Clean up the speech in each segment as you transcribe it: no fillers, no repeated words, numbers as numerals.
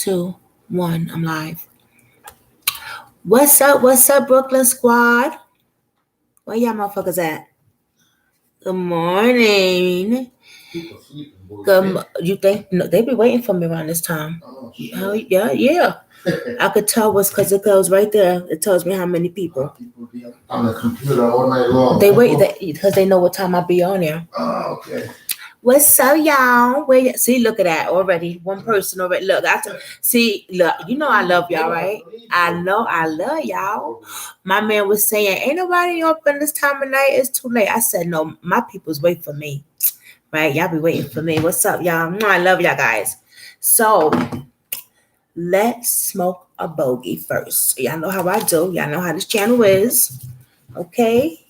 2, 1. I'm live. What's up? What's up, Brooklyn Squad? Where y'all motherfuckers at? Good morning. People sleeping, boy. You think no, they be waiting for me around this time? Oh, Yeah. I could tell what's because it goes right there. It tells me how many people. People be on the computer all night long. They wait because they know what time I'll be on there. Oh, okay. What's up, y'all? Wait, see, look at that already. One person already. Look, see, look. You know I love y'all, right? I know I love y'all. My man was saying, "Ain't nobody open this time of night. It's too late." I said, "No, my people's wait for me, right? Y'all be waiting for me. What's up, y'all? I love y'all guys. So let's smoke a bogey first. Y'all know how I do. Y'all know how this channel is. Okay.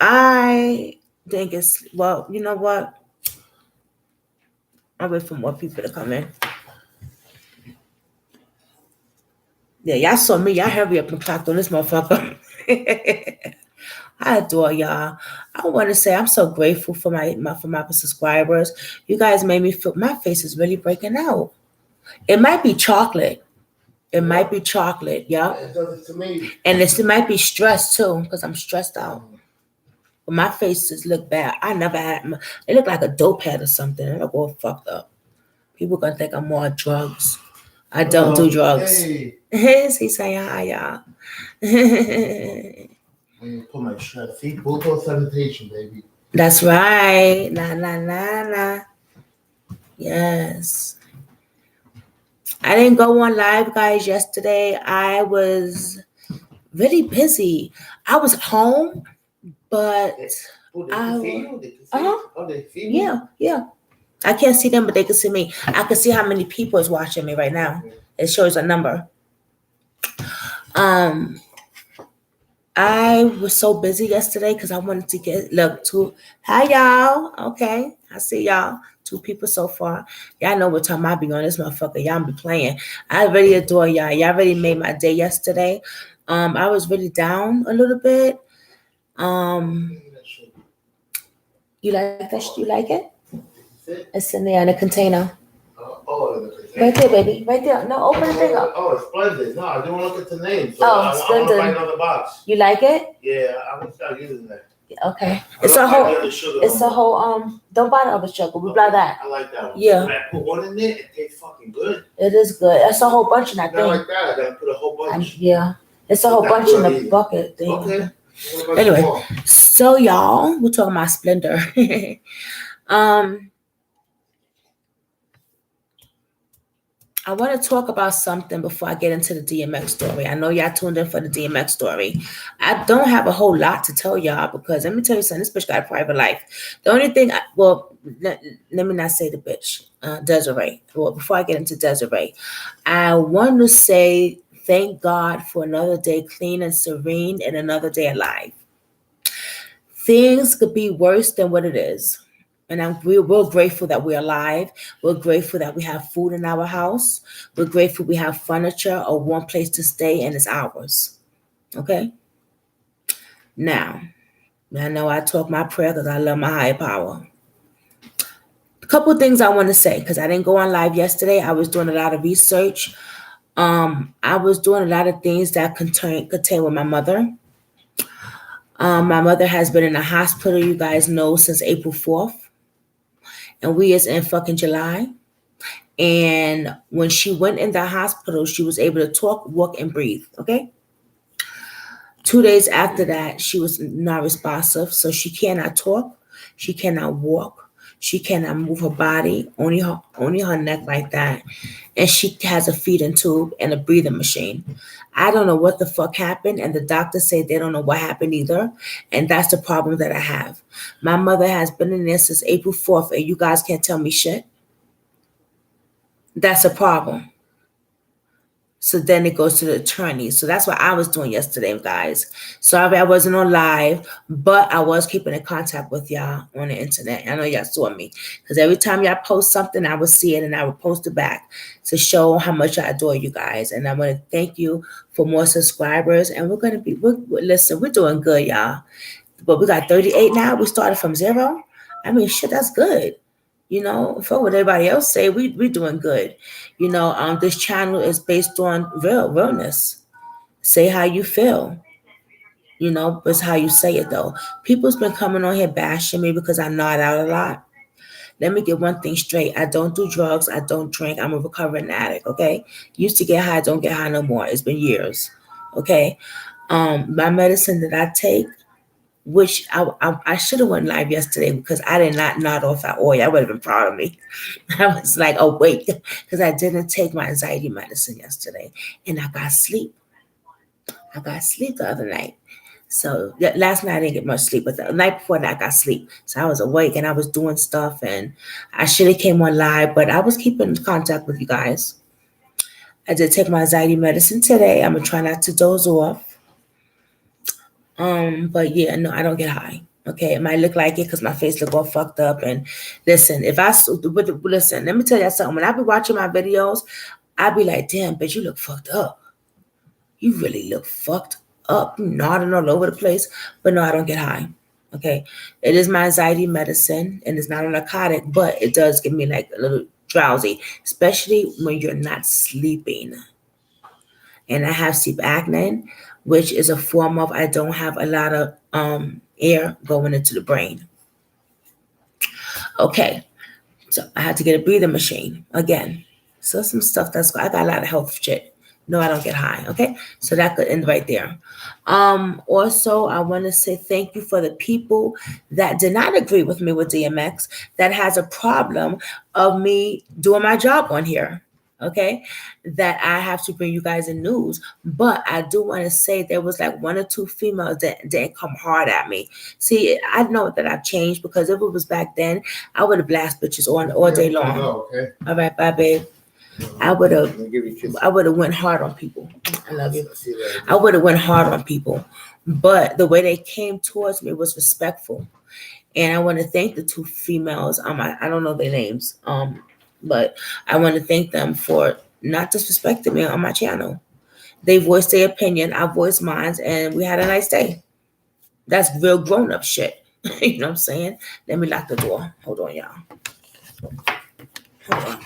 I think it's, well, you know what? I'll wait for more people to come in. Yeah, y'all saw me. Y'all hurry up and clapped on this motherfucker. I adore y'all. I want to say I'm so grateful for my subscribers. You guys made me feel my face is really breaking out. It might be chocolate. It might be chocolate, yeah. It does it to me. And it might be stress too, because I'm stressed out. But my face just look bad. I never had. It looked like a dope head or something. I look all fucked up. People gonna think I'm more on drugs. I don't do drugs. Hey. He's saying hi, y'all. When you put my shirt, see, Botox sanitation, baby. That's right. Nah. Yes. I didn't go on live, guys, yesterday. I was really busy. I was home, but They can see you? They can see you? Oh, they see me? Yeah. I can't see them, but they can see me. I can see how many people is watching me right now. It shows a number. I was so busy yesterday because I wanted to hi y'all. Okay, I see y'all. 2 people so far. Y'all know what time I be on this motherfucker. Y'all be playing. I really adore y'all. Y'all really made my day yesterday. I was really down a little bit. You like that? You like it? It's in there in a container. Right there, baby. Right there. No, open the thing up. Oh, it's splendid. No, I didn't look at the name. So I want to buy another box. You like it? Yeah, I'm gonna start using that. Okay. It's a whole. Don't buy the other sugar. We buy that. I like that one. Yeah. When I put one in there, it tastes fucking good. It is good. It's a whole bunch in that thing. Not like that. I gotta put a whole bunch. Yeah. It's a whole bunch in the bucket thing. Okay. Anyway, so y'all, we're talking about Splendor. I want to talk about something before I get into the D.M.X story. I know y'all tuned in for the D.M.X story. I don't have a whole lot to tell y'all because let me tell you something. This bitch got a private life. The only thing, let me not say the bitch, Desiree. Well, before I get into Desiree, I want to say thank God for another day clean and serene and another day alive. Things could be worse than what it is. And we're grateful that we're alive. We're grateful that we have food in our house. We're grateful we have furniture or one place to stay and it's ours. Okay? Now, I know I talk my prayer because I love my higher power. A couple of things I want to say because I didn't go on live yesterday. I was doing a lot of research. I was doing a lot of things that contain with my mother. My mother has been in the hospital, you guys know, since April 4th. And we is in fucking July. And when she went in the hospital, she was able to talk, walk, and breathe. Okay. 2 days after that, she was not responsive. So she cannot talk. She cannot walk. She cannot move her body, only her neck like that. And she has a feeding tube and a breathing machine. I don't know what the fuck happened. And the doctors say they don't know what happened either. And that's the problem that I have. My mother has been in there since April 4th, and you guys can't tell me shit. That's a problem. So then it goes to the attorney. So that's what I was doing yesterday, guys. Sorry I wasn't on live, but I was keeping in contact with y'all on the internet. I know y'all saw me. Because every time y'all post something, I would see it and I would post it back to show how much I adore you guys. And I want to thank you for more subscribers. And listen, we're doing good, y'all. But we got 38 now. We started from 0. I mean, shit, that's good. You know, for what everybody else say, we doing good. You know, this channel is based on realness. Say how you feel. You know, but it's how you say it though. People's been coming on here bashing me because I nod out a lot. Let me get one thing straight. I don't do drugs. I don't drink. I'm a recovering addict. Okay. Used to get high. Don't get high no more. It's been years. Okay. My medicine that I take, which I should have went live yesterday because I did not nod off at all. Y'all would have been proud of me. I was like, oh wait, because I didn't take my anxiety medicine yesterday, and I got sleep. I got sleep the other night. So last night I didn't get much sleep, but the night before that I got sleep. So I was awake and I was doing stuff, and I should have came on live, but I was keeping contact with you guys. I did take my anxiety medicine today. I'm gonna try not to doze off. But yeah, no, I don't get high. Okay, it might look like it because my face look all fucked up. And listen, listen, let me tell you something. When I be watching my videos, I be like, damn, bitch, you look fucked up. You really look fucked up, nodding all over the place. But no, I don't get high. Okay, it is my anxiety medicine, and it's not a narcotic, but it does give me like a little drowsy, especially when you're not sleeping. And I have sleep apnea, which is a form of I don't have a lot of air going into the brain. Okay, so I had to get a breathing machine again. So some stuff I got a lot of health shit. No, I don't get high. Okay, so that could end right there. Also, I want to say thank you for the people that did not agree with me with D.M.X. that has a problem of me doing my job on here. Okay, that I have to bring you guys in news. But I do want to say there was like one or two females that didn't come hard at me. See, I know that I've changed because if it was back then, I would have blasted bitches on all day long. Okay. All right, bye, babe. I would have went hard on people. I love you. I would have went hard on people, but the way they came towards me was respectful, and I want to thank the two females. I don't know their names. But I want to thank them for not disrespecting me on my channel. They voiced their opinion, I voiced mine, and we had a nice day. That's real grown up shit. You know what I'm saying? Let me lock the door. Hold on, y'all. Hold on.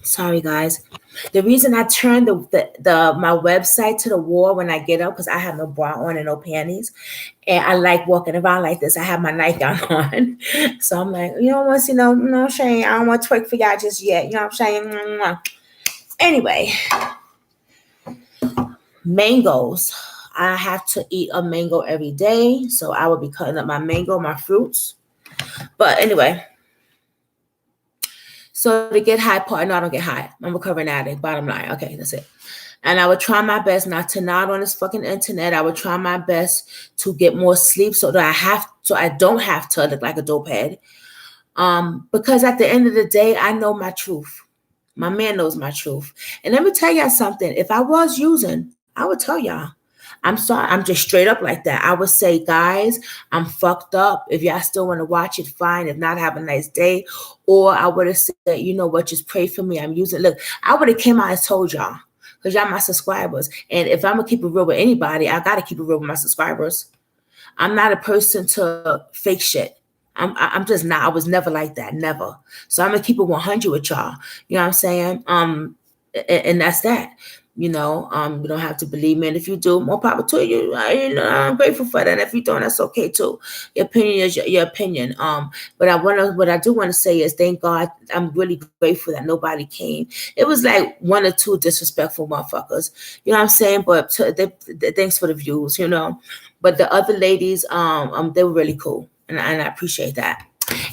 Sorry, guys. The reason I turned my website to the wall when I get up because I have no bra on and no panties, and I like walking around like this. I have my nightgown on, so I'm like, you don't want to see no shame. I don't want to twerk for y'all just yet. You know what I'm saying? Anyway, mangoes. I have to eat a mango every day, so I will be cutting up my mango, my fruits. But anyway. So to get high part, no, I don't get high. I'm a recovering addict, bottom line. Okay, that's it. And I would try my best not to nod on this fucking internet. I would try my best to get more sleep so I don't have to look like a dope head. Because at the end of the day, I know my truth. My man knows my truth. And let me tell y'all something. If I was using, I would tell y'all. I'm sorry. I'm just straight up like that. I would say, guys, I'm fucked up. If y'all still want to watch it, fine. If not, have a nice day. Or I would have said, you know what, just pray for me. I'm using. Look, I would have came out and told y'all because y'all my subscribers. And if I'm going to keep it real with anybody, I got to keep it real with my subscribers. I'm not a person to fake shit. I'm just not. I was never like that. Never. So I'm going to keep it 100 with y'all. You know what I'm saying? And that's that. You don't have to believe me. And if you do, more power to you. I'm grateful for that. And if you don't, that's okay too. Your opinion is your opinion. What I do want to say is thank God. I'm really grateful that nobody came. It was like one or two disrespectful motherfuckers. You know what I'm saying? But thanks for the views, But the other ladies, they were really cool. And I appreciate that.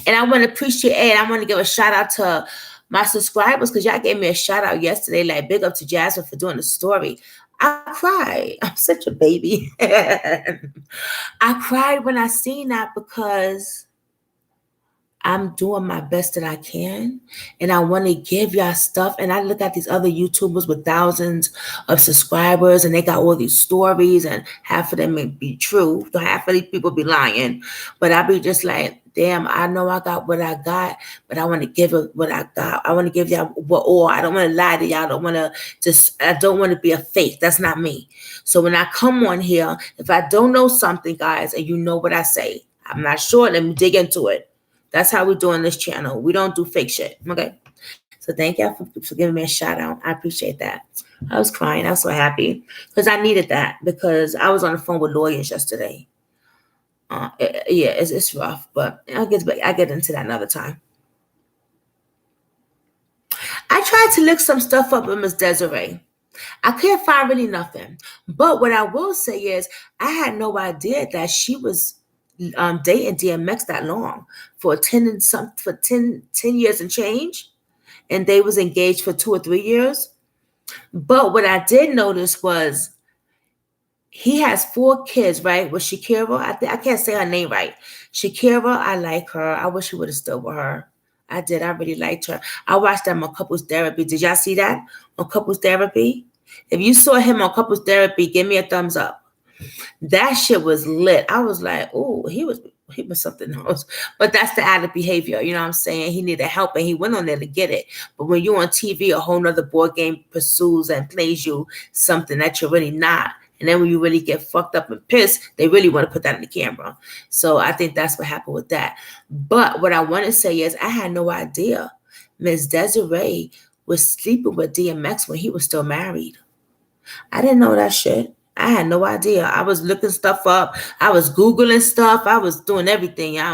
And I want to give a shout out to my subscribers, because y'all gave me a shout out yesterday. Like, big up to Jasmine for doing the story. I cried. I'm such a baby. I cried when I seen that, because I'm doing my best that I can, and I want to give y'all stuff. And I look at these other YouTubers with thousands of subscribers, and they got all these stories, and half of them may be true, half of these people be lying. But I be just like, damn, I know I got what I got, but I want to give it what I got. I want to give y'all what all. I don't want to lie to y'all. I don't want to be a fake. That's not me. So when I come on here, if I don't know something, guys, and you know what I say, I'm not sure, let me dig into it. That's how we do on this channel. We don't do fake shit. Okay. So thank y'all for giving me a shout out. I appreciate that. I was crying. I was so happy because I needed that, because I was on the phone with lawyers yesterday. It's rough, but I'll get into that another time. I tried to look some stuff up with Miss Desiree. I couldn't find really nothing. But what I will say is, I had no idea that she was dating D.M.X that long, for 10 years and change, and they was engaged for 2 or 3 years. But what I did notice was he has 4 kids, right? With Shakira. I can't say her name right. Shakira, I like her. I wish he would have still with her. I did. I really liked her. I watched them on Couples Therapy. Did y'all see that on Couples Therapy? If you saw him on Couples Therapy, give me a thumbs up. That shit was lit. I was like, oh, he was something else. But that's the added behavior. You know what I'm saying? He needed help, and he went on there to get it. But when you're on TV, a whole nother board game pursues and plays you something that you're really not. And then when you really get fucked up and pissed, they really want to put that in the camera. So I think that's what happened with that. But what I want to say is, I had no idea Miss Desiree was sleeping with D.M.X when he was still married. I didn't know that shit. I had no idea. I was looking stuff up. I was Googling stuff. I was doing everything. I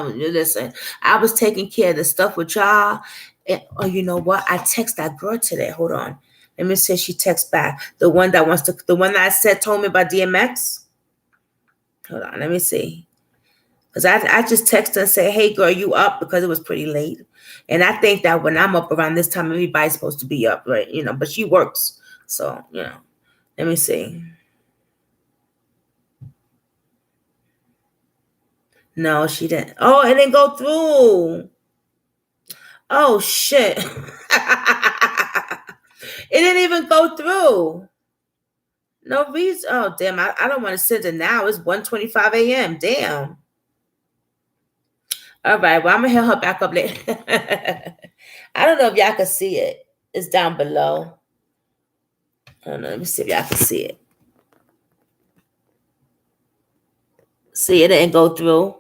was taking care of the stuff with y'all. And, you know what? I text that girl today. Hold on. Let me see if she texts back. The one that I told me about D.M.X. Hold on. Let me see. Because I just text her and say, hey, girl, you up? Because it was pretty late. And I think that when I'm up around this time, everybody's supposed to be up, right? But she works. So, let me see. No, she didn't. Oh, it didn't go through. Oh, shit. It didn't even go through. No reason. Oh, damn. I don't want to send it now. It's 1:25 a.m. Damn. All right. Well, I'm going to hit her back up later. I don't know if y'all can see it. It's down below. I don't know. Let me see if y'all can see it. See, it didn't go through.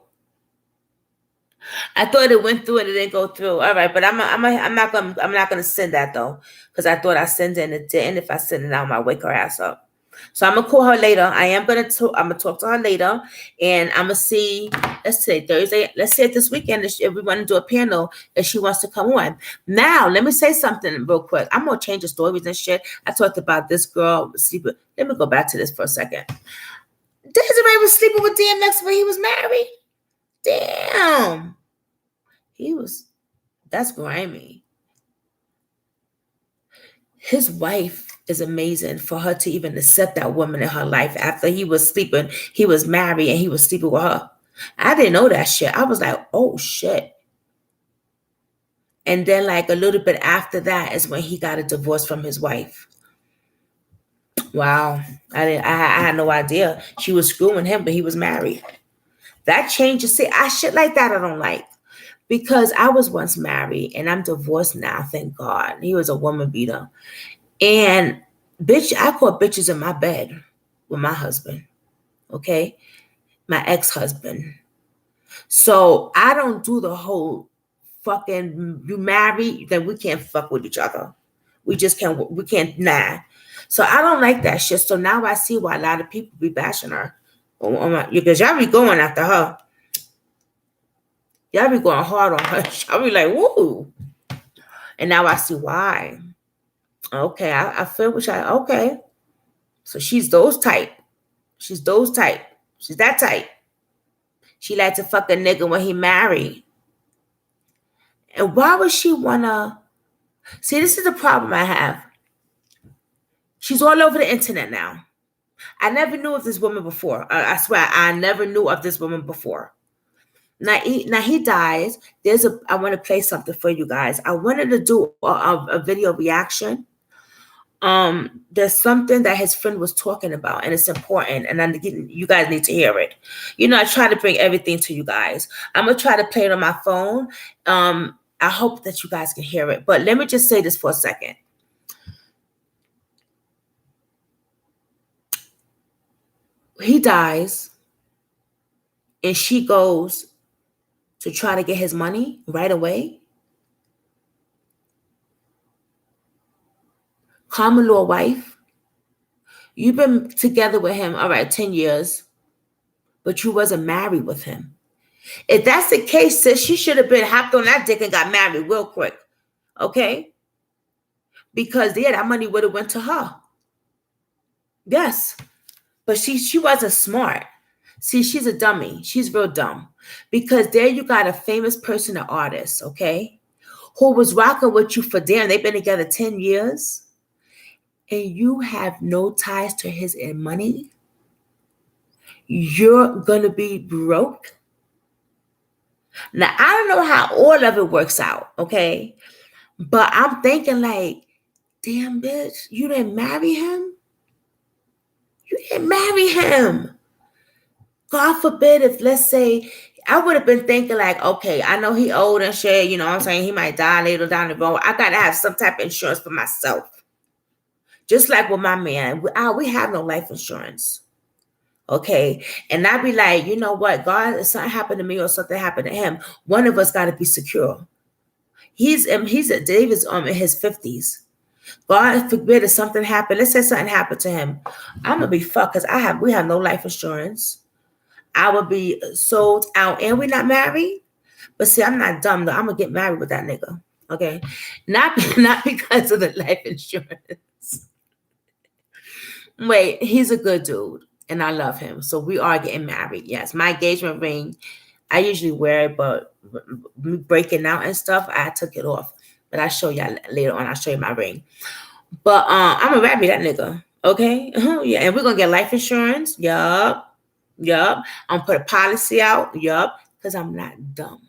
I thought it went through and it didn't go through. All right, but I'm not gonna send that though, because I thought I sent it and it didn't. If I send it, I might wake her ass up. So I'm gonna call her later. I'm gonna talk to her later, and I'm gonna see. Let's say Thursday. Let's see if this weekend if we want to do a panel, if she wants to come on. Now, let me say something real quick. I'm gonna change the stories and shit. I talked about this girl sleeping. Let me go back to this for a second. Desiree was sleeping with D.M.X when he was married. Damn. That's grimy. His wife is amazing for her to even accept that woman in her life after he was sleeping. He was married and he was sleeping with her. I didn't know that shit. I was like, oh shit. And then like a little bit after that is when he got a divorce from his wife. Wow. I had no idea. She was screwing him, but he was married. That changes. See, shit like that I don't like. Because I was once married and I'm divorced now, thank God. He was a woman beater. And I caught bitches in my bed with my husband. Okay? My ex-husband. So I don't do the whole fucking, you married, then we can't fuck with each other. We can't, nah. So I don't like that shit. So now I see why a lot of people be bashing her. Because y'all be going after her. Y'all be going hard on her. I'll be like, woo. And now I see why. Okay, I feel what y'all, okay. So she's those type. She's those type. She's that type. She like to fuck a nigga when he married. And why would she wanna? See, this is the problem I have. She's all over the internet now. I never knew of this woman before. I swear, I never knew of this woman before. Now he dies. I want to play something for you guys. I wanted to do a video reaction. There's something that his friend was talking about, and it's important, and you guys need to hear it. You know, I try to bring everything to you guys. I'm gonna try to play it on my phone. I hope that you guys can hear it. But let me just say this for a second. He dies, and she goes to try to get his money right away. Common law wife, you've been together with him, all right, 10 years, but you wasn't married with him. If that's the case, sis, she should have been hopped on that dick and got married real quick, okay? Because, yeah, that money would have went to her. Yes, but she wasn't smart. See, she's a dummy. She's real dumb. Because there you got a famous person, an artist, okay, who was rocking with you for damn, they've been together 10 years, and you have no ties to his money. You're going to be broke. Now, I don't know how all of it works out, okay? But I'm thinking like, damn, bitch, you didn't marry him? You didn't marry him. God forbid if, let's say, I would have been thinking like, okay, I know he old and shit, you know what I'm saying? He might die later down the road. I got to have some type of insurance for myself. Just like with my man, we have no life insurance. Okay. And I'd be like, you know what? God, if something happened to me or something happened to him, one of us got to be secure. He's at David's in his 50s. God forbid if something happened. Let's say something happened to him. I'm gonna be fucked because we have no life insurance. I would be sold out, and we're not married. But see, I'm not dumb though. I'm gonna get married with that nigga. Okay, not because of the life insurance. Wait, he's a good dude, and I love him. So we are getting married. Yes, my engagement ring, I usually wear it, but breaking out and stuff, I took it off. But I'll show y'all later on. I'll show you my ring. But I'm gonna marry that nigga. Okay, yeah, and we're gonna get life insurance. Yup. I'm gonna put a policy out. Yup, because I'm not dumb.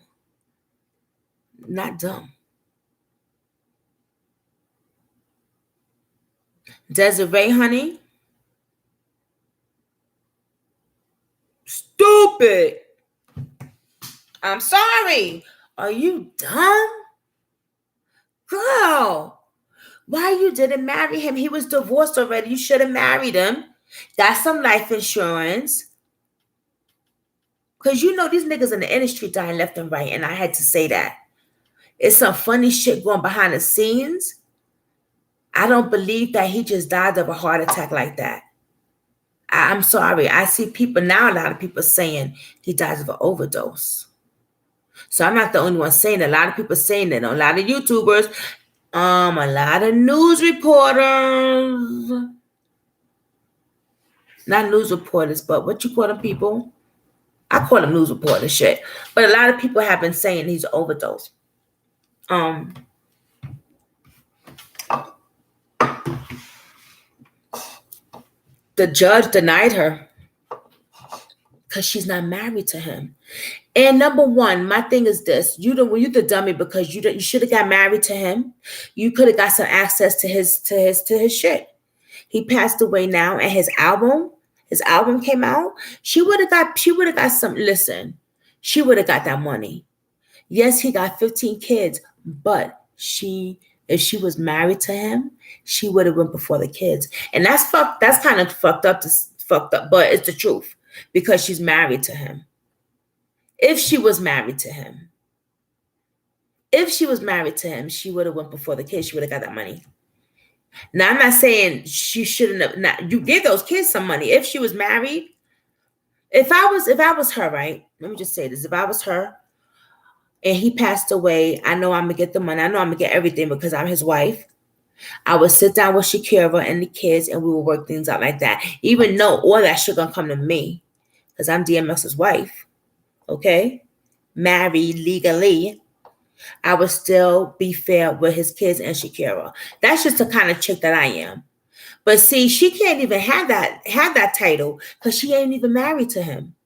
Not dumb. Desiree, honey. Stupid. I'm sorry. Are you dumb? Girl, why you didn't marry him? He was divorced already. You should have married him. Got some life insurance. Because you know these niggas in the industry dying left and right. And I had to say that. It's some funny shit going behind the scenes. I don't believe that he just died of a heart attack like that. I'm sorry. I see people now, a lot of people saying he dies of an overdose. So I'm not the only one saying it. A lot of people saying it. A lot of YouTubers, a lot of news reporters. Not news reporters, but what you call them people? I call them news reporters shit. But a lot of people have been saying he's an overdose. The judge denied her because she's not married to him. And number one, my thing is this: you're the dummy because you should have got married to him. You could have got some access to his shit. He passed away now, and his album came out. She would have got some. Listen, she would have got that money. Yes, he got 15 kids, but if she was married to him, she would have went before the kids. And that's kind of fucked up, but it's the truth because she's married to him. If she was married to him, she would have went before the kids. She would have got that money. Now, I'm not saying she shouldn't have. Not, you give those kids some money. If she was married, if I was her, right? Let me just say this: if I was her, and he passed away, I know I'm gonna get the money. I know I'm gonna get everything because I'm his wife. I would sit down with Shakira and the kids, and we would work things out like that. Even though all that shit gonna come to me, because I'm D.M.X's wife. Okay, married legally. I would still be fair with his kids and Shakira. That's just the kind of chick that I am. But see, she can't even have that title because she ain't even married to him.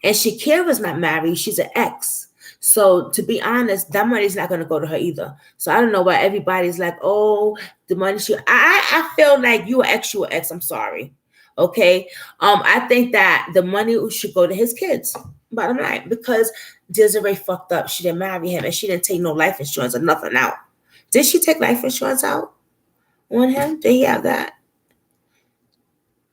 And Shakira's not married; she's an ex. So to be honest, that money's not going to go to her either. So I don't know why everybody's like, "Oh, the money." I feel like you are ex. I'm sorry. Okay. I think that the money should go to his kids. Bottom line, because Desiree fucked up. She didn't marry him, and she didn't take no life insurance or nothing out. Did she take life insurance out on him? Did he have that?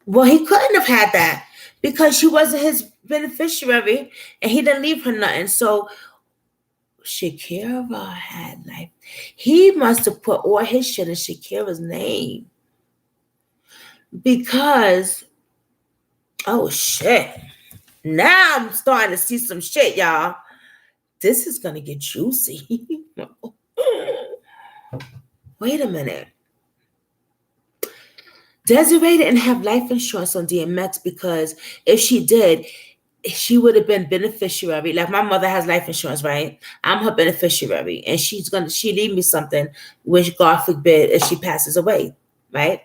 Well, he couldn't have had that because she wasn't his beneficiary, and he didn't leave her nothing. So Shakira had life. He must have put all his shit in Shakira's name because, oh shit. Now I'm starting to see some shit, y'all. This is going to get juicy. Wait a minute. Desiree didn't have life insurance on D.M.X because if she did, she would have been beneficiary. Like my mother has life insurance, right? I'm her beneficiary, and she leave me something, which God forbid if she passes away, right?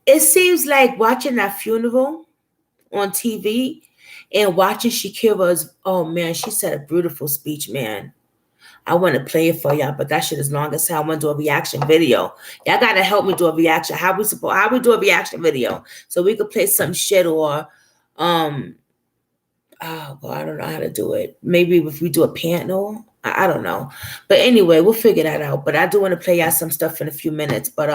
It seems like watching that funeral on TV and watching Shakira's. Oh man, she said a beautiful speech, man. I want to play it for y'all, but that shit is long as hell. I want to do a reaction video. Y'all gotta help me do a reaction. How we do a reaction video so we could play some shit or oh well, I don't know how to do it. Maybe if we do a panel, I don't know. But anyway, we'll figure that out. But I do want to play out some stuff in a few minutes. But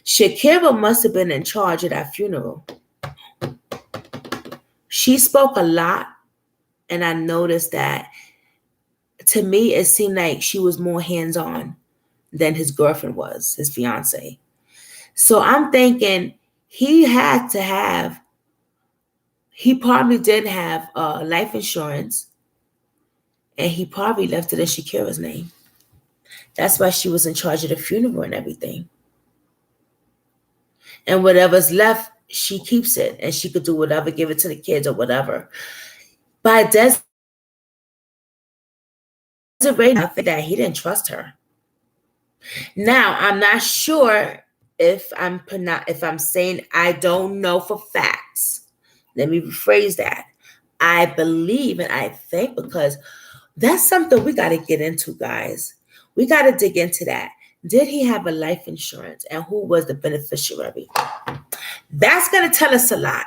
Shakira must have been in charge of that funeral. She spoke a lot, and I noticed that to me it seemed like she was more hands-on than his girlfriend was, his fiance. So I'm thinking he probably did have life insurance, and he probably left it in Shakira's name. That's why she was in charge of the funeral and everything. And whatever's left, she keeps it, and she could do whatever, give it to the kids or whatever. By Desiree, I think that he didn't trust her. Now, I'm not sure if I'm saying I don't know for facts. Let me rephrase that. I believe and I think because that's something we got to get into, guys. We got to dig into that. Did he have a life insurance, and who was the beneficiary? That's going to tell us a lot.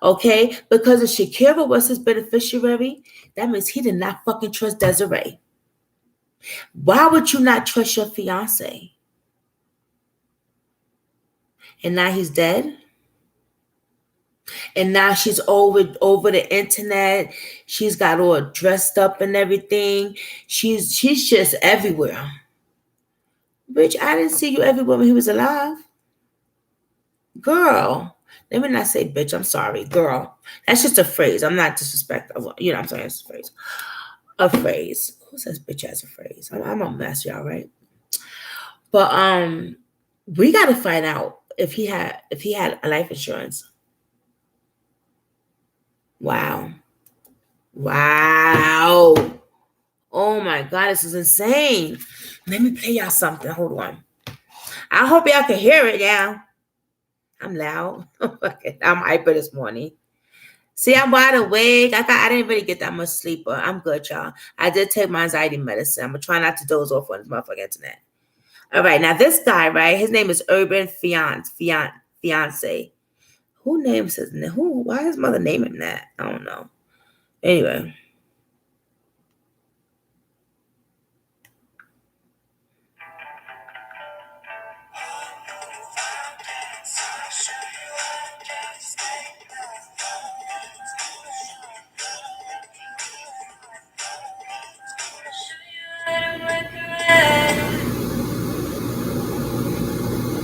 Okay? Because if Shakira was his beneficiary, that means he did not fucking trust Desiree. Why would you not trust your fiance? And now he's dead? And now she's over the internet. She's got all dressed up and everything. She's just everywhere. Bitch, I didn't see you everywhere when he was alive. Girl. Let me not say bitch. I'm sorry. Girl. That's just a phrase. I'm not disrespectful. You know what I'm saying? It's a phrase. A phrase. Who says bitch as a phrase? I'm a mess, y'all, right? But we gotta find out if he had a life insurance. Wow. Oh my God, this is insane. Let me play y'all something. Hold on. I hope y'all can hear it, yeah. I'm loud. I'm hyper this morning. See, I'm wide awake. I didn't really get that much sleep, but I'm good, y'all. I did take my anxiety medicine. I'm going to try not to doze off on this motherfucking internet. All right, now this guy, right, his name is Urban Fiance. Who names his name? Why his mother name him that? I don't know. Anyway.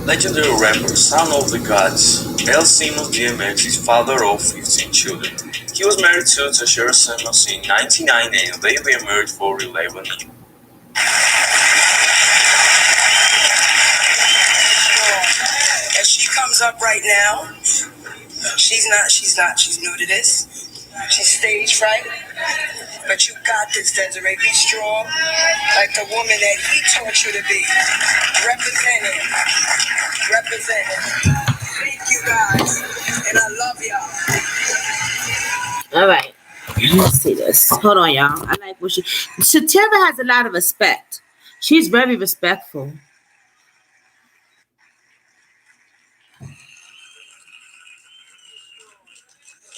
Legendary rapper, son of the gods, Mel Simmons D.M.X is father of 15 children. He was married to Tasha Simmons in 1990 and they were married for 11 years. As she comes up right now, she's new to this. She's stage fright, but you got this, Desiree. Be strong, like the woman that he taught you to be. Representing, representing. Thank you guys, and I love y'all. All right. Let's see this. Hold on, y'all. I like what Shatira has a lot of respect. She's very respectful.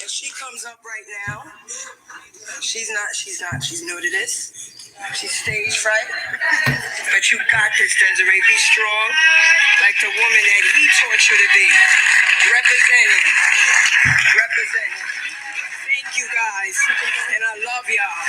If she comes up right now, she's new to this. She's stage fright. But you got this, Desiree. Be strong, like the woman that he taught you to be. Representing, representing. Thank you guys, and I love y'all.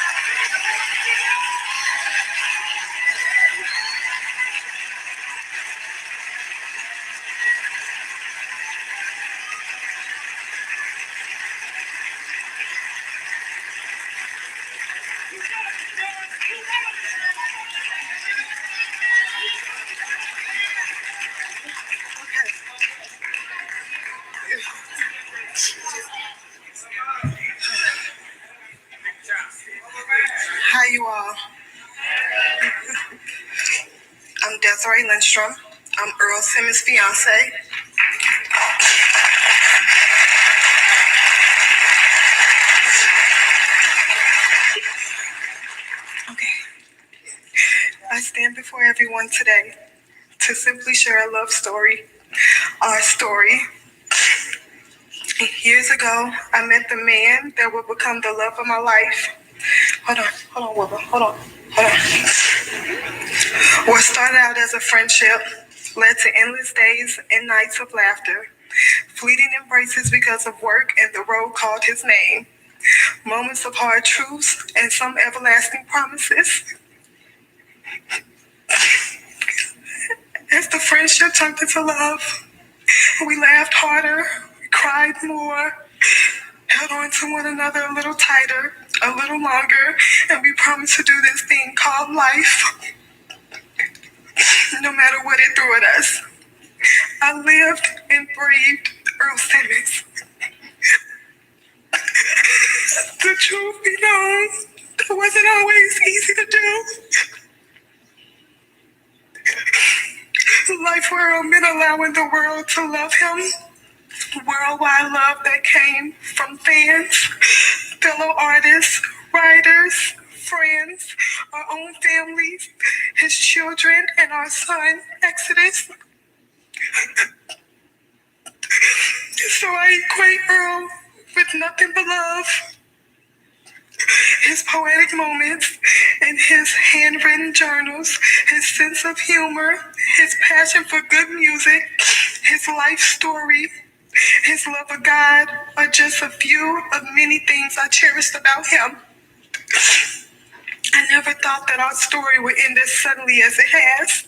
Hi, you all. I'm Desiree Lindstroms. I'm Earl Simmons' fiance. Okay. I stand before everyone today to simply share a love story. Our story. Years ago, I met the man that would become the love of my life. Hold on, Wilbur. Hold on. What started out as a friendship led to endless days and nights of laughter, fleeting embraces because of work and the road called his name, moments of hard truths and some everlasting promises. As the friendship turned into love, we laughed harder, cried more, held on to one another a little tighter, a little longer, and we promised to do this thing called life, no matter what it threw at us. I lived and breathed Earl Simmons. The truth be known, it wasn't always easy to do. Life for Earl meant allowing the world to love him. Worldwide love that came from fans, fellow artists, writers, friends, our own families, his children, and our son, Exodus. So I equate Earl with nothing but love. His poetic moments and his handwritten journals, his sense of humor, his passion for good music, his life story, his love of God are just a few of many things I cherished about him. I never thought that our story would end as suddenly as it has,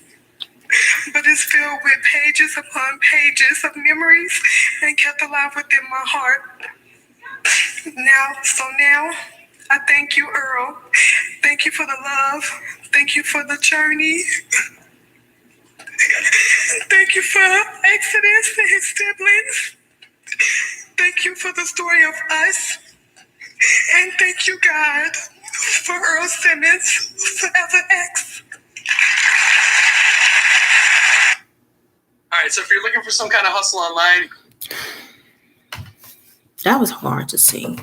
but it's filled with pages upon pages of memories and kept alive within my heart. Now, I thank you, Earl. Thank you for the love. Thank you for the journey. Thank you for Exodus and his siblings. Thank you for the story of us. And thank you, God, for Earl Simmons, Forever X. All right, so if you're looking for some kind of hustle online, that was hard to see.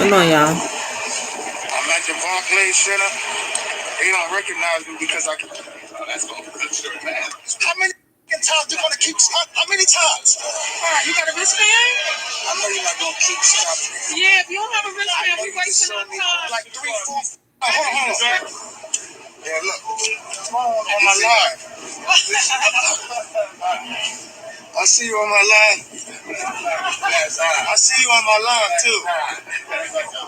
going on, y'all? I'm at the Barclays Center. They don't recognize me because I can. Oh, that's going to be good, man. How many times you gonna keep stopping? How many times? You got a wristband? I know you're not gonna keep stopping. Yeah, if you don't have a wristband, we wasting our time. Like 3, 4. Hold on. Yeah, look. On my line. I see you on my line. I see you on my line too.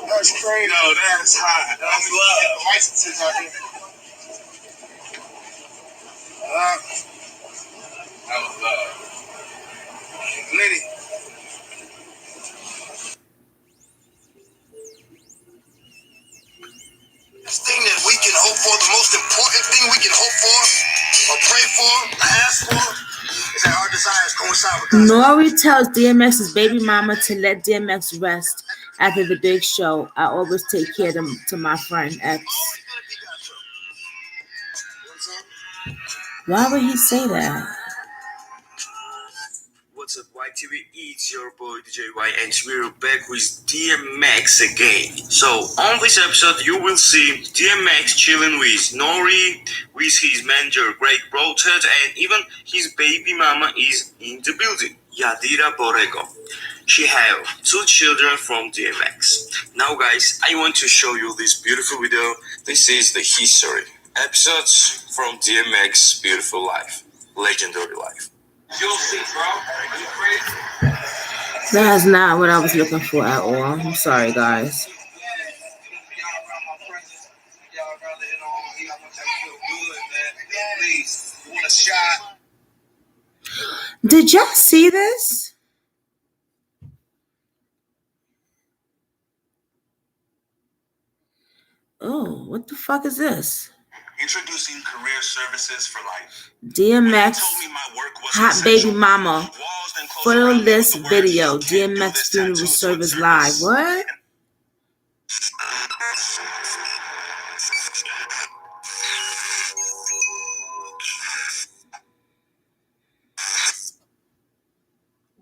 That's crazy. No, that's hot. That's love. Licenses out here. That was love. Liddy. This thing that we can hope for, the most important thing we can hope for, or pray for, or ask for, is that our desires coincide with God's. Nori tells DMX's baby mama to let DMX rest after the big show. I always take care to my friend X. Why would he say that? What's up, YTV? It's your boy DJ Y, and we're back with D.M.X again. So, on this episode, you will see D.M.X chilling with Nori, with his manager Greg Brothead, and even his baby mama is in the building, Yadira Borrego. She have 2 children from D.M.X. Now, guys, I want to show you this beautiful video. This is the history episodes from D.M.X beautiful life, legendary life. You'll see, bro. That's not what I was looking for at all. I'm sorry, guys. Did y'all see this? Oh, what the fuck is this? Introducing career services for life. D.M.X. Hot Baby Mama. Full list video. D.M.X. funeral service live. What?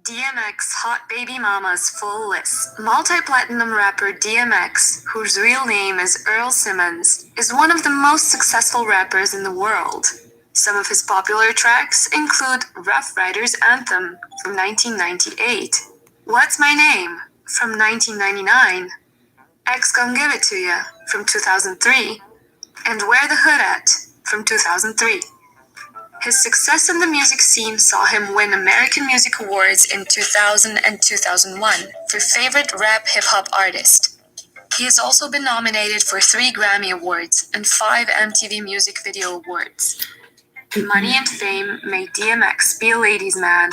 D.M.X. Hot Baby Mama's full list. Multi-platinum rapper D.M.X., whose real name is Earl Simmons, is one of the most successful rappers in the world. Some of his popular tracks include Rough Riders Anthem from 1998, What's My Name from 1999, X Gon' Give It To Ya from 2003, and Where the Hood At from 2003. His success in the music scene saw him win American Music Awards in 2000 and 2001 for Favorite Rap Hip Hop Artist. He has also been nominated for 3 Grammy Awards and 5 MTV Music Video Awards. Money and fame made D.M.X. be a ladies' man.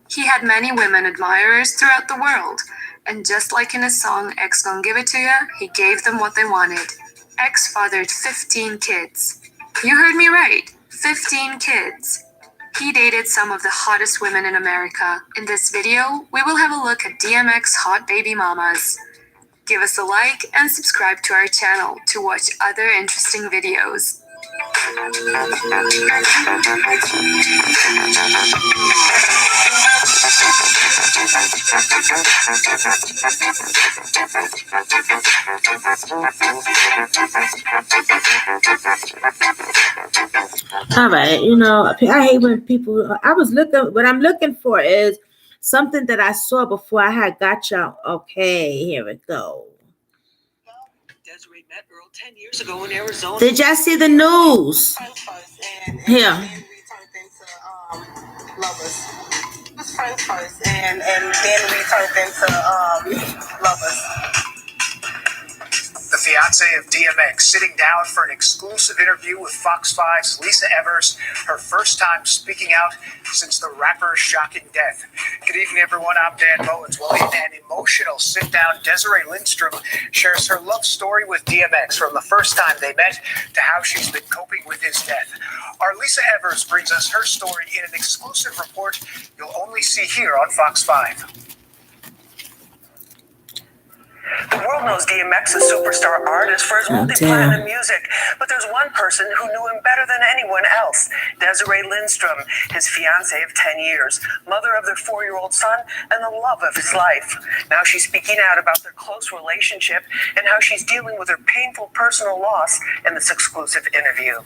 He had many women admirers throughout the world, and just like in his song X Gon' Give It To Ya, he gave them what they wanted. X fathered 15 kids. You heard me right, 15 kids. He dated some of the hottest women in America. In this video, we will have a look at D.M.X. hot baby mamas. Give us a like and subscribe to our channel to watch other interesting videos. All right, I hate when people. What I'm looking for is something that I saw before I had got y'all. Okay, here we go. Desiree met Earl 10 years ago in Arizona. Did y'all see the news? Here. We turned into lovers. It was friends first, and then we turned into lovers. The fiance of D.M.X. sitting down for an exclusive interview with Fox 5's Lisa Evers, her first time speaking out since the rapper's shocking death. Good evening, everyone. I'm Dan Bowens. Well, in an emotional sit-down, Desiree Lindstroms shares her love story with D.M.X. from the first time they met to how she's been coping with his death. Our Lisa Evers brings us her story in an exclusive report you'll only see here on Fox 5. The world knows D.M.X is a superstar artist for his multi-platinum music, but there's one person who knew him better than anyone else, Desiree Lindstroms, his fiance of 10 years, mother of their 4-year-old son, and the love of his life. Now she's speaking out about their close relationship and how she's dealing with her painful personal loss in this exclusive interview.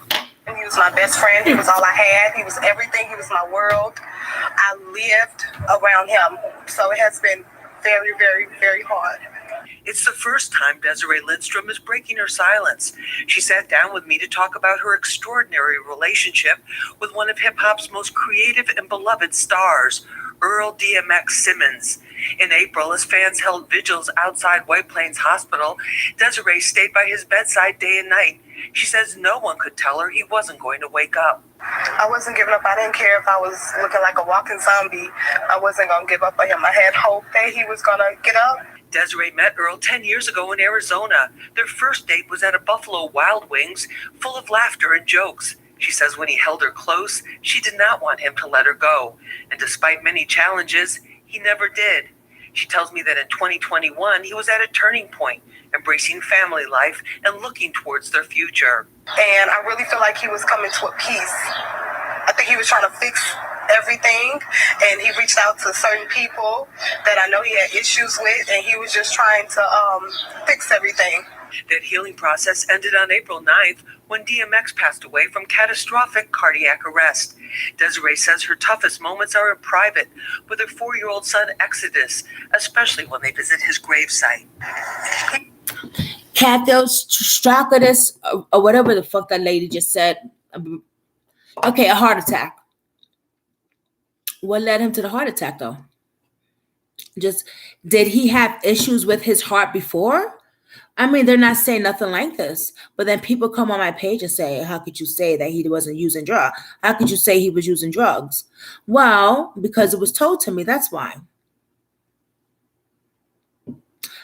He was my best friend. He was all I had. He was everything. He was my world. I lived around him. So it has been very, very, very hard. It's the first time Desiree Lindstroms is breaking her silence. She sat down with me to talk about her extraordinary relationship with one of hip-hop's most creative and beloved stars, Earl D.M.X. Simmons. In April, as fans held vigils outside White Plains Hospital, Desiree stayed by his bedside day and night. She says no one could tell her he wasn't going to wake up. I wasn't giving up. I didn't care if I was looking like a walking zombie. I wasn't going to give up on him. I had hope that he was going to get up. Desiree met Earl 10 years ago in Arizona. Their first date was at a Buffalo Wild Wings, full of laughter and jokes. She says when he held her close, she did not want him to let her go. And despite many challenges, he never did. She tells me that in 2021, he was at a turning point, embracing family life and looking towards their future. And I really feel like he was coming to a peace. I think he was trying to fix everything, and he reached out to certain people that I know he had issues with, and he was just trying to fix everything. That healing process ended on April 9th when D.M.X. passed away from catastrophic cardiac arrest. Desiree says her toughest moments are in private with her 4-year-old son Exodus, especially when they visit his gravesite. Cathostracotus, or whatever the fuck that lady just said. Okay, a heart attack. What led him to the heart attack, though? Just, did he have issues with his heart before? I mean, they're not saying nothing like this. But then people come on my page and say, how could you say that he wasn't using drugs? How could you say he was using drugs? Well, because it was told to me, that's why.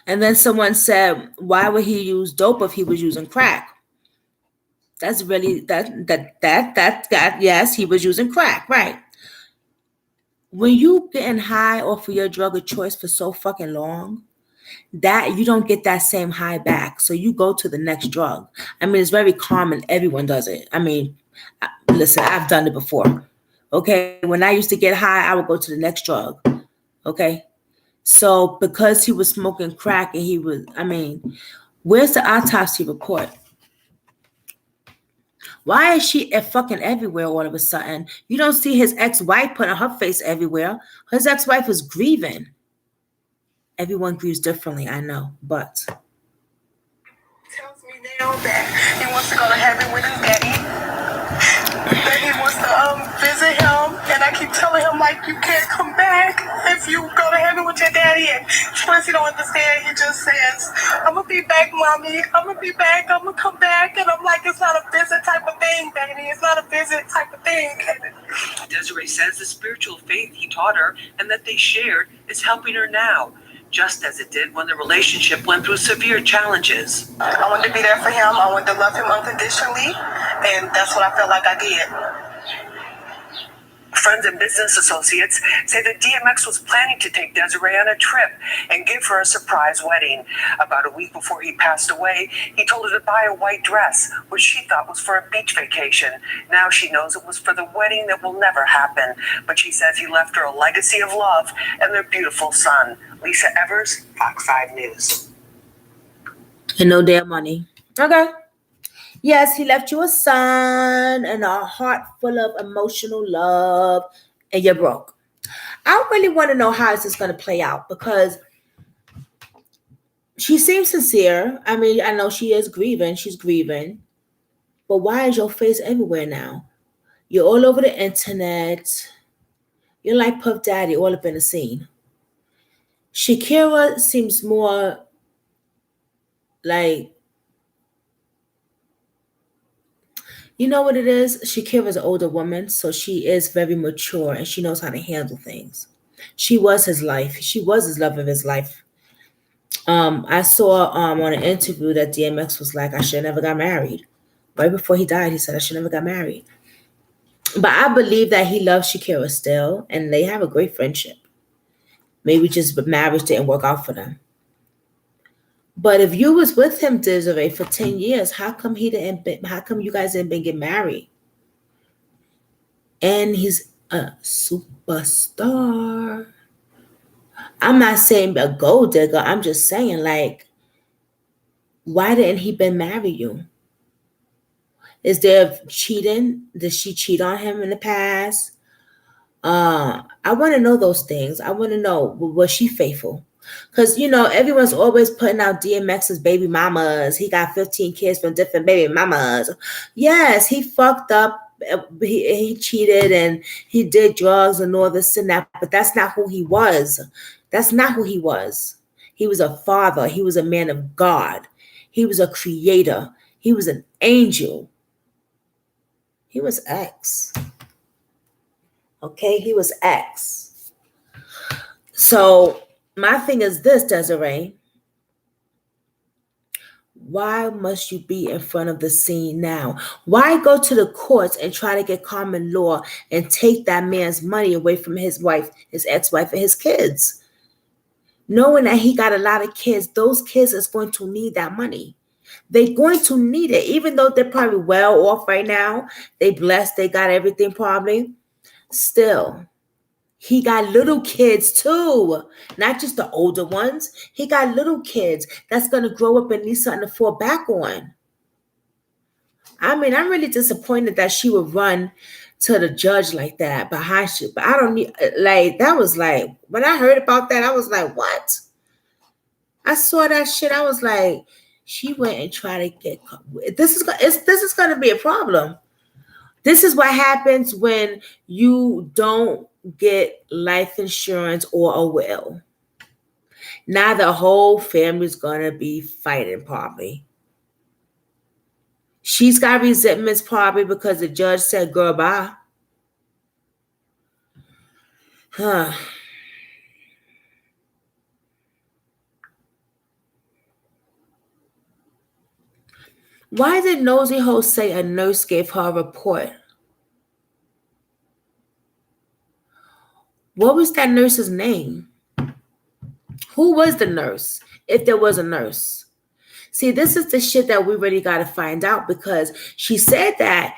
And then someone said, why would he use dope if he was using crack? That's really, yes, he was using crack, right? When you getting high off of your drug of choice for so fucking long, that you don't get that same high back. So you go to the next drug. I mean, it's very common. Everyone does it. I mean, listen, I've done it before. Okay. When I used to get high, I would go to the next drug. Okay. So because he was smoking crack and he was, I mean, where's the autopsy report? Why is she fucking everywhere all of a sudden? You don't see his ex-wife putting her face everywhere. His ex-wife is grieving. Everyone grieves differently, I know, but. Tells me now that he wants to go to heaven with his daddy. That he wants to visit him. And I keep telling him, like, you can't come back if you go to heaven with your daddy. And first he don't understand. He just says, I'm going to be back, mommy. I'm going to be back. I'm going to come back. And I'm like, it's not a visit type of thing, baby. It's not a visit type of thing. Desiree says the spiritual faith he taught her and that they shared is helping her now, just as it did when the relationship went through severe challenges. I wanted to be there for him. I wanted to love him unconditionally. And that's what I felt like I did. Friends and business associates say that D.M.X. was planning to take Desiree on a trip and give her a surprise wedding. About a week before he passed away, he told her to buy a white dress, which she thought was for a beach vacation. Now she knows it was for the wedding that will never happen. But she says he left her a legacy of love and their beautiful son. Lisa Evers, Fox 5 News. And no damn money. Okay. Yes, he left you a son and a heart full of emotional love, and you're broke. I really want to know how is this going to play out, because she seems sincere. I mean, I know she is grieving. She's grieving. But why is your face everywhere now? You're all over the internet. You're like Puff Daddy all up in the scene. Shakira seems more like, you know what it is? Shakira's an older woman, so she is very mature and she knows how to handle things. She was his life. She was his love of his life. I saw on an interview that D.M.X. was like, I should have never got married. Right before he died, he said, I should never got married. But I believe that he loves Shakira still, and they have a great friendship. Maybe just marriage didn't work out for them. But if you was with him, Desiree, for 10 years, how come you guys didn't get married? And he's a superstar. I'm not saying a gold digger. I'm just saying, like, why didn't he been marry you? Is there cheating? Did she cheat on him in the past? I want to know those things. I want to know, was she faithful? Because, everyone's always putting out DMX's baby mamas. He got 15 kids from different baby mamas. Yes, he fucked up. He cheated and he did drugs and all this and that. But that's not who he was. That's not who he was. He was a father. He was a man of God. He was a creator. He was an angel. He was X. Okay, he was X. So my thing is this, Desiree. Why must you be in front of the scene now? Why go to the courts and try to get common law and take that man's money away from his wife, his ex-wife, and his kids? Knowing that he got a lot of kids, those kids is going to need that money. They're going to need it, even though they're probably well off right now. They blessed, they got everything probably. Still, he got little kids too, not just the older ones. He got little kids that's going to grow up and need something to fall back on. I mean, I'm really disappointed that she would run to the judge like that behind shit. But I don't need, like, that was like, when I heard about that, I was like, what? I saw that shit. I was like, she went and tried to get, this is going to be a problem. This is what happens when you don't get life insurance or a will. Now the whole family's going to be fighting probably. She's got resentments probably because the judge said, girl, bye. Huh. Why did Nosy Ho say a nurse gave her a report? What was that nurse's name? Who was the nurse, if there was a nurse? See, this is the shit that we really got to find out, because she said that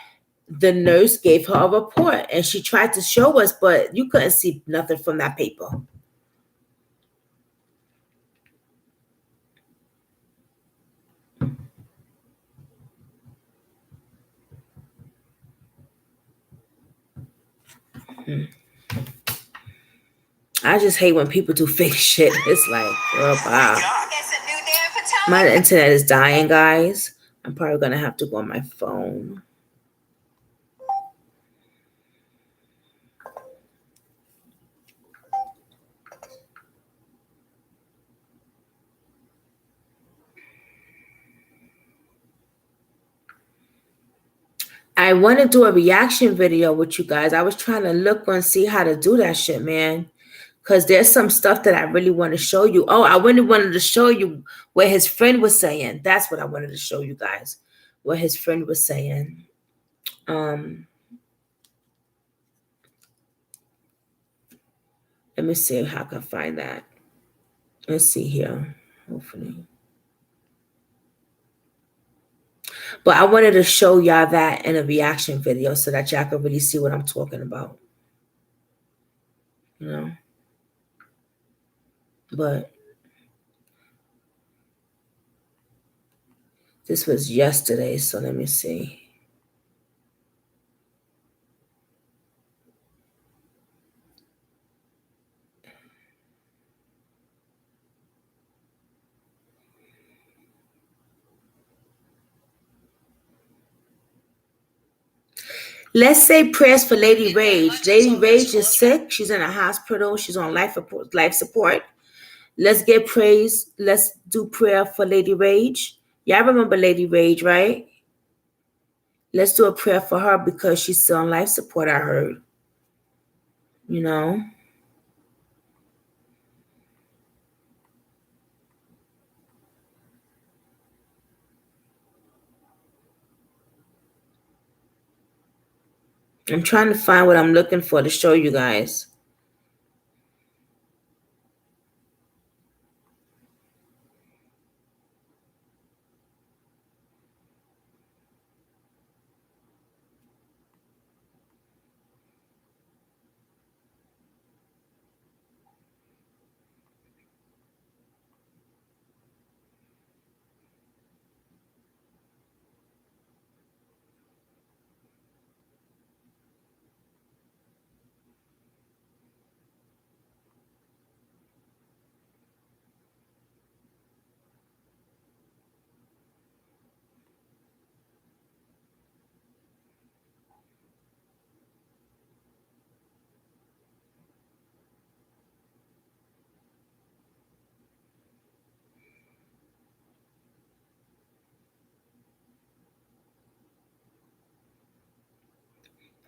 the nurse gave her a report and she tried to show us, but you couldn't see nothing from that paper. I just hate when people do fake shit. It's like, girl, wow. My internet is dying, guys. I'm probably going to have to go on my phone. I want to do a reaction video with you guys. I was trying to look and see how to do that shit, man. Because there's some stuff that I really want to show you. Oh, I really wanted to show you what his friend was saying. That's what I wanted to show you guys. What his friend was saying. Let me see how I can find that. Let's see here. Hopefully. But I wanted to show y'all that in a reaction video so that y'all can really see what I'm talking about. You know? But this was yesterday, so let me see. Let's say prayers for Lady Rage. Lady Rage is sick. She's in a hospital. She's on life support. Let's get praise. Let's do prayer for Lady Rage. Y'all remember Lady Rage, right? Let's do a prayer for her because she's still on life support, I heard. You know? I'm trying to find what I'm looking for to show you guys.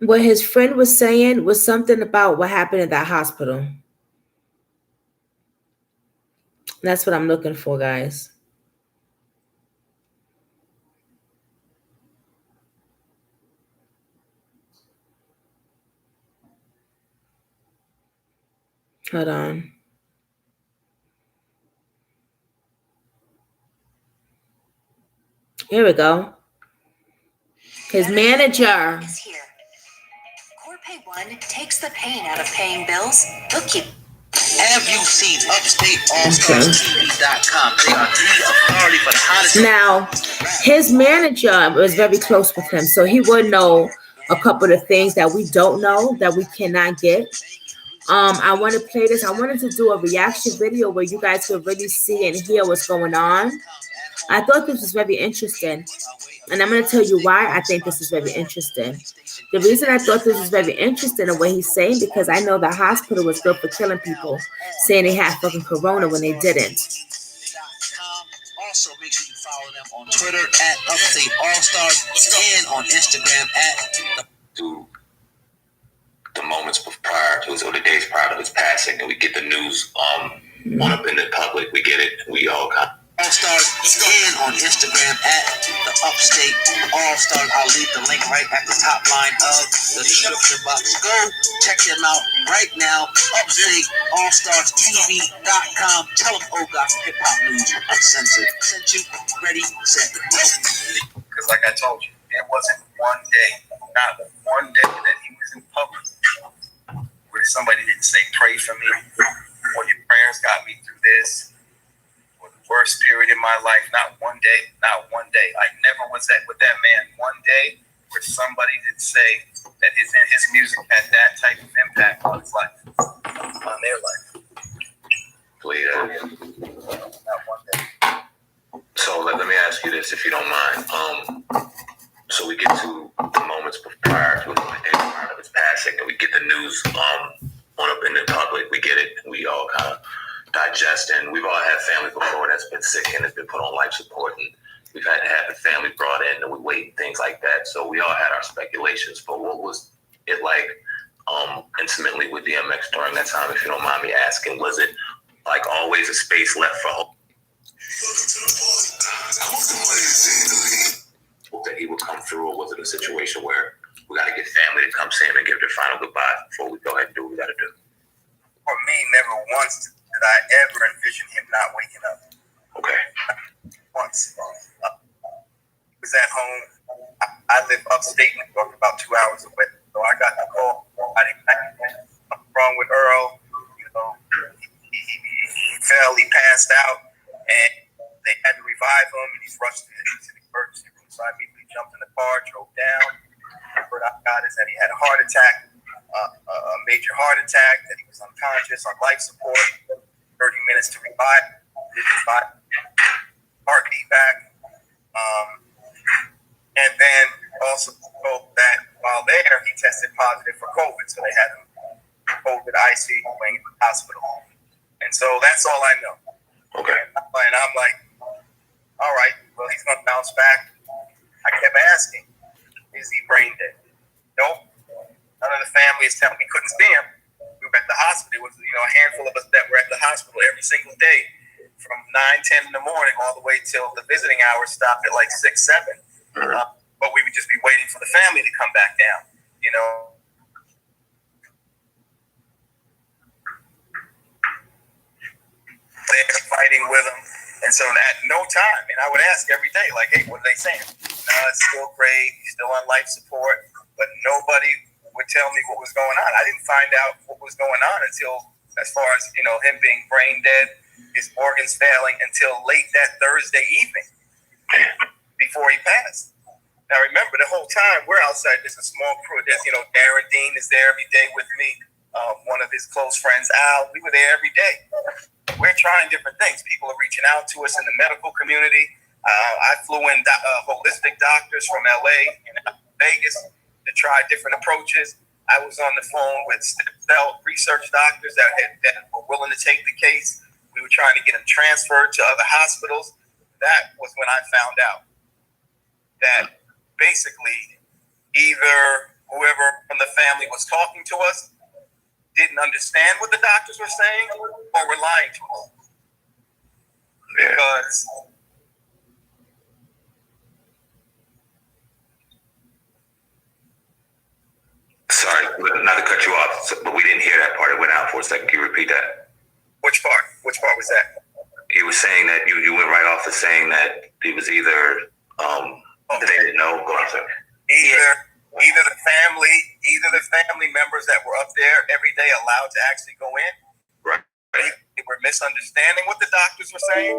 what his friend was saying was something about what happened at that hospital. That's what I'm looking for, guys. Hold on. Here we go. His manager. Is here. Corpay One takes the pain out of paying bills. Bookkeep. Have you seen UpstateAllStarsTV.com? They are the authority for the hottest. Now, his manager was very close with him, so he would know a couple of things that we don't know, that we cannot get. I want to play this. I wanted to do a reaction video where you guys could really see and hear what's going on. I thought this was very interesting, and I'm going to tell you why I think this is very interesting. The reason I thought this was very interesting, the way he's saying, because I know the hospital was built for killing people, saying they had fucking corona when they didn't. Also, make sure you follow them on Twitter at Upstate All-Stars and on Instagram at the moments prior to his, or the days prior to his passing, and we get the news on up in the public. We get it. We all kind of All-Stars and on Instagram at the Upstate All-Stars. I'll leave the link right at the top line of the description box. Go check them out right now. UpstateAllStarsTV.com. Tell them OGOT Hip Hop News Uncensored sent you. Ready, set, go. Because like I told you, there wasn't one day, not one day that he was in public where somebody didn't say, pray for me, or your prayers got me through this, or the worst period in my life. Not one day, not one day. I never was with that man one day where somebody did say that his music had that type of impact on his life, on their life. Not one day. So let me ask you this, if you don't mind. So we get to the moments prior to his passing, and we get the news on up in the public. We get it. We all kind of digest, and we've all had family before that's been sick and has been put on life support, and we've had to have the family brought in, and we wait and things like that. So we all had our speculations. But what was it like intimately with D.M.X during that time, if you don't mind me asking? Was it like always a space left for hope that he would come through, or was it a situation where we got to get family to come see him and give their final goodbye before we go ahead and do what we got to do? For me, never once did I ever envision him not waking up. Okay. Once. He was at home. I live upstate New York, about 2 hours away. So I got the call. Something wrong with Earl. You know, he fell, he passed out, and they had to revive him, and he's rushed to the emergency room. So I immediately jumped in the car, drove down. What I got is that he had a heart attack, a major heart attack, that he was unconscious on life support, 30 minutes to revive, heartbeat back. And then also told that while there, he tested positive for COVID. So they had him COVID ICU wing in the hospital. And so that's all I know. Okay. And I'm like, all right, well, he's going to bounce back. I kept asking, is he brain dead? Nope. None of the family is telling me couldn't see him. We were at the hospital. It was, a handful of us that were at the hospital every single day from 9, 10 in the morning all the way till the visiting hours stopped at like 6, 7. But we would just be waiting for the family to come back down, They're fighting with him. And so at no time, and I would ask every day, like, hey, what are they saying? It's still great. He's still on life support. But nobody would tell me what was going on. I didn't find out what was going on until, as far as, him being brain dead, his organs failing, until late that Thursday evening before he passed. Now, remember, the whole time we're outside, there's a small crew. There's, Darren Dean is there every day with me. One of his close friends, Al, we were there every day. We're trying different things. People are reaching out to us in the medical community. I flew in holistic doctors from LA and Vegas to try different approaches. I was on the phone with stem cell research doctors that were willing to take the case. We were trying to get them transferred to other hospitals. That was when I found out that basically either whoever from the family was talking to us didn't understand what the doctors were saying or were lying to us. Because sorry, not to cut you off, but we didn't hear that part. It went out for a second. Can you repeat that? which part? Which part was that? You were saying that you went right off to saying that it was either they didn't know. Go on, sir. Either the family members that were up there every day allowed to actually go in. Right. They were misunderstanding what the doctors were saying,